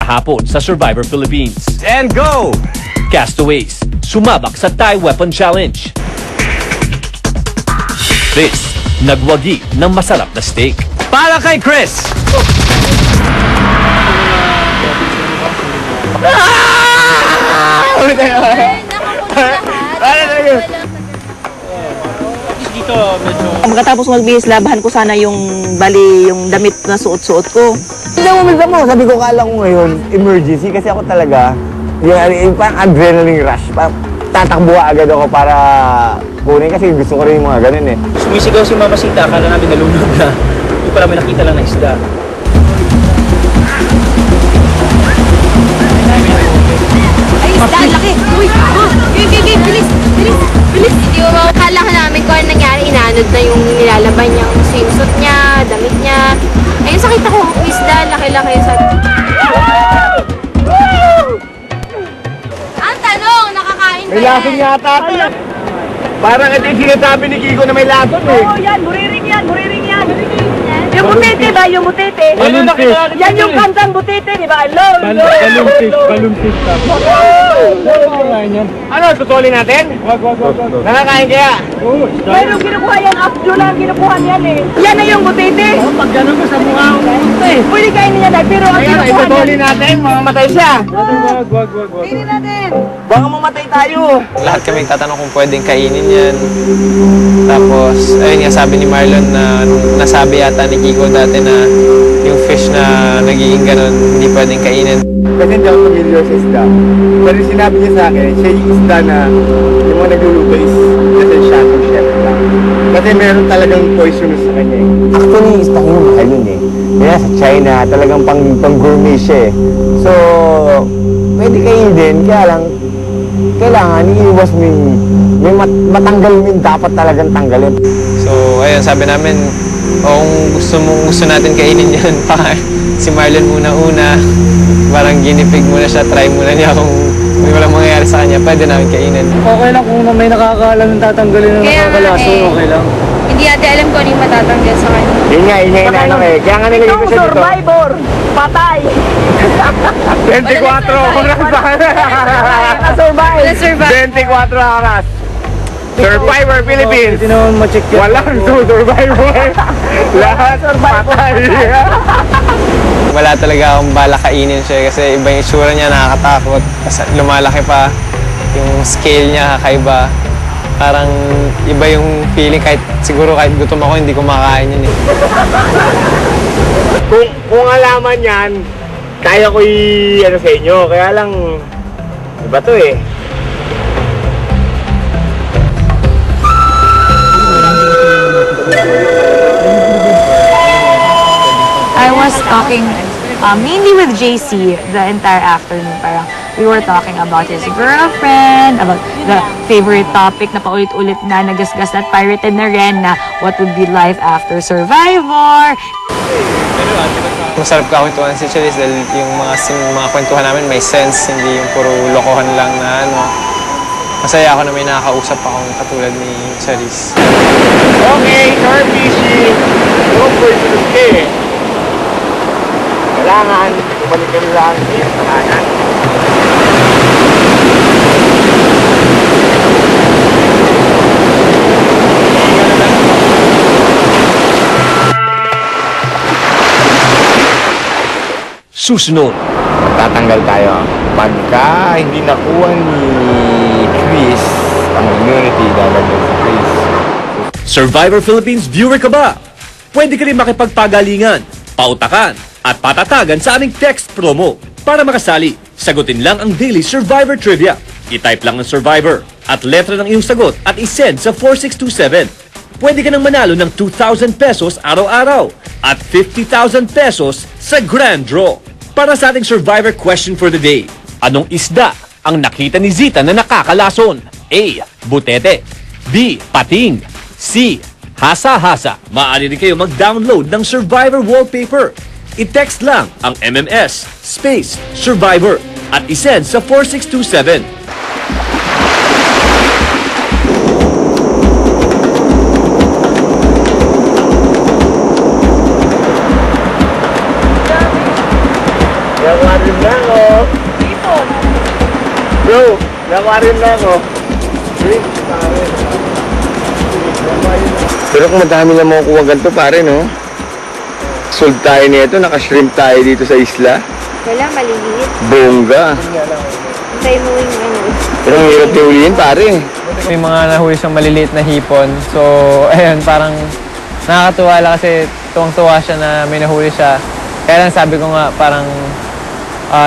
kahapon sa Survivor Philippines. And go! Castaways, sumabak sa Thai Weapon Challenge. Chris, nagwagi ng masarap na steak. Para kay Chris! Pagkatapos magbihis, labahan ko sana yung damit na suot-suot ko. Hindi mo, sabi ko kala ko ngayon, emergency kasi ako talaga, yung parang adrenaline rush. Tatakbo agad ako para kunin kasi gusto ko rin yung mga ganun eh. Sumisigaw si Mama Sita, akala namin nalunod na. Hindi pala may nakita lang na isda. Ay, isda, laki! Uy! Oh! Bilis! Hindi mo akala ka namin kung ano nangyari, inanod na yung nilalaban niyang swimsuit niya, damit niya. Ayun, sakita ko, isda, laki-laki. Ang tanong, nakakain ba May lason yata ito. Parang ito yung sinasabi ni Kiko na may lason eh. Oo, yan, buriring yan. Yung butete ba? Yung butete? Yan yung kantang butete, di ba? Balumpis. Ano, tutulin natin? Wag. Nakakain kaya? Mayroong kinukuha yan, Abdul lang kinukuha yan eh. Yan na yung butete. Pag ganun ko sa mukha ko. Pwede kainin yan, pero ang Ayan, kinukuha itutulin natin, mamamatay siya. Wag. Kainin natin. Baka mamatay tayo. Lahat kami tatanong kung pwedeng kainin yan. Tapos, ayun nga, sabi ni Marlon na nasabi yata ni Kiko dati na yung fish na nagiging ganun, hindi pwedeng kainin. Kasi hindi ako familiar sa isda. Pero sinabi niya sa akin, siya yung isda na yung mga nagluluto is shadow chef lang. Kasi meron talagang poisonous sa kanya eh. Actually, yung isda yung mahal yun eh. Kaya sa China, talagang pang gourmet siya eh. So, pwede kainin din, kaya lang, kailangan iiwas mo yung matanggal mo yung dapat talagang tanggalin. So, ayun, sabi namin, kung gusto natin kainin yan, si Marlon muna-una, parang ginipig muna siya, try muna niya kung may walang mangyayari sa kanya, pwede namin kainin. Okay lang kung may nakakaalam ng tatanggalin ng nakakalaso, okay lang. Hindi natin alam kung ano yung matatanggal sa kanya. Yun nga inaano eh. Kaya nga nilagay ko siya dito. Survivor! Patay! 24 oras Survive! 24 oras. Survivor Philippines. Hindi naman ma-check yan. Walang survivor. Lahat patay. Wala talaga akong bala kainin siya kasi iba yung itsura niya, nakakatakot. Kasi lumalaki pa, yung scale niya kakaiba. Parang iba yung feeling, siguro kahit gutom ako, hindi ko makakain yun eh. Kung alaman yan, kaya ko ano sa inyo. Kaya lang, iba to eh. I was talking mainly with JC the entire afternoon. Parang we were talking about his girlfriend, about the favorite topic na paulit-ulit na nagasgas at pirated na rin na what would be life after Survivor. Masarap ka kwentuhan si Charisse dahil yung mga kwentuhan namin may sense, hindi yung puro lokohan lang na ano. Masaya ako na may nakakausap akong katulad ni Charisse. Okay, car fishing. Don't worry to the kailangan, bumalik kami lang sa kanan. Susunod, Tatanggal tayo. Pagka hindi nakuha ni Chris ang immunity, lalagyan si Chris. Survivor Philippines viewer ka ba? Pwede ka rin makipagpagalingan, pautakan, at patatagan sa aming text promo. Para makasali, sagutin lang ang daily Survivor Trivia. I-type lang ang Survivor at letra ng iyong sagot at isend sa 4627. Pwede ka nang manalo ng 2,000 pesos araw-araw at 50,000 pesos sa Grand Draw. Para sa ating Survivor question for the day, anong isda ang nakita ni Zita na nakakalason? A. Butete. B. Pating. C. Hasa-hasa. Maaari rin kayo mag-download ng Survivor wallpaper. I-text lang ang MMS space Survivor at isend sa 4627. Kaya nga rin na ako. Bro, nakarin na ako. Pero kung madami na makukuha ganito pare, no? Sold tayo nito, naka-shrimp tayo dito sa isla. Wala, maliliit. Bongga. Hintay mo yung ano. Pero ang hirap niulihin pare. May mga nahuli siyang maliliit na hipon. So, ayun, parang nakakatuwa lang kasi tuwang-tuwa siya na may nahuli siya. Kaya lang sabi ko nga, parang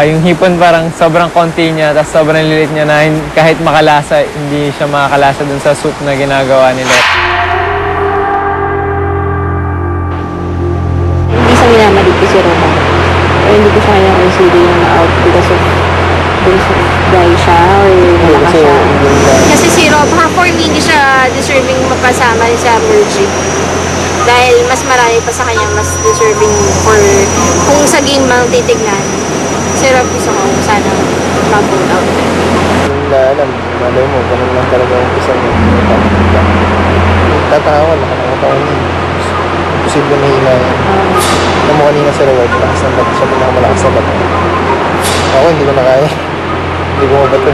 yung hipon parang sobrang konti niya, tapos sobrang lilit niya na kahit makalasa, hindi siya makakalasa dun sa soup na ginagawa nila. Hindi sa minamalit ko si Roma. Pero hindi ko siya kaya consider yung na-out because of dry siya or malakas siya. Kasi si Rob, for me, hindi siya deserving mapasama sa merging. Dahil mas marami pa sa kanya, mas deserving for kung sa game mang titignan. Si Rob gusto ko sana mag-vote out. Hindi alam, malay mo, ganun lang talaga yung isang tatawa, nakakatawa niya. Posible na hila yan. Alam mo kanina sa reward, malakas ng bato siya, malakas na bato. Ako, hindi ko na kaya. Hindi ko mabato.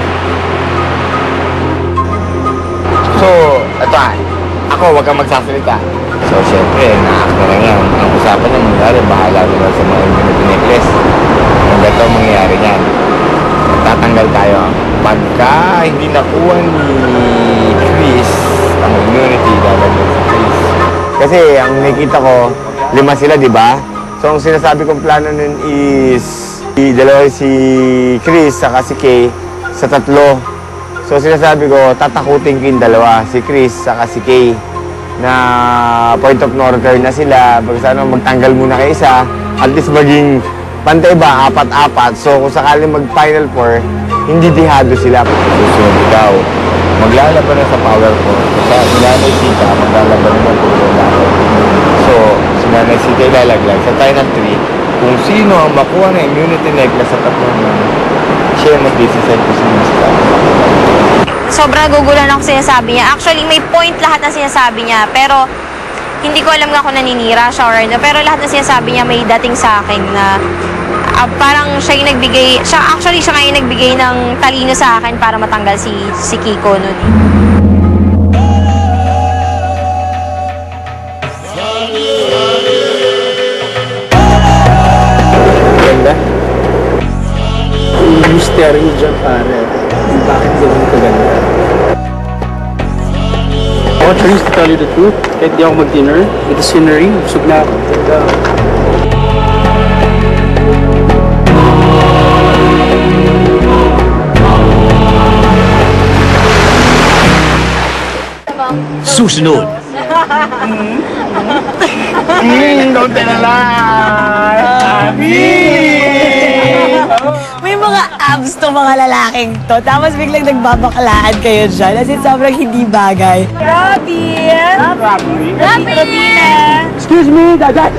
So, ito ako, wag kang magsasalita. So, syempre, na-act na lang yan. Ang usapan niya mangyari, bahala na lang sa mga immunity necklace. Kung gato mangyayari niyan, tatanggal tayo. Pagka hindi nakuha ni Chris ang immunity, lalagyan si Chris. Kasi ang nakita ko, 5 sila, di ba? So, ang sinasabi kong plano nun is dalawa si Chris saka si Kay sa 3. So, sinasabi ko, tatakutin ko yung dalawa, si Chris saka si Kay, na point of no return na sila. Basta ano, magtanggal muna kay isa, at least maging pantay ba, 4-4. So, kung sakaling mag-final 4, hindi dihado sila. Susunod ikaw, maglalaban na sa power 4. Kasi si Nanay Sita, maglalaban na po So, si Nanay Sita ilalaglag sa final 3. Kung sino ang makuha ng immunity necklace sa 3 na, siya yung mag-decide kung sino sila. Sobrang nagugulan ako sinasabi niya. Actually, may point lahat ng sinasabi niya. Pero, hindi ko alam nga kung naninira siya or ano. Pero lahat ng sinasabi niya may dating sa akin na parang siya yung nagbigay, siya nga yung nagbigay ng talino sa akin para matanggal si Kiko nun. Ganda? Yung mystery dyan pare. Bakit gano'n kaganda? Ako, Therese, to tell you the truth, kahit di ako mag-dinner, with the scenery, busog na ako. Susunod, Don't tell a lie! May mga abs to mga lalaking to. Tapos biglang nagbabakalaan kayo dyan. As in, sobrang hindi bagay. Robin! Robin! Excuse me, daday!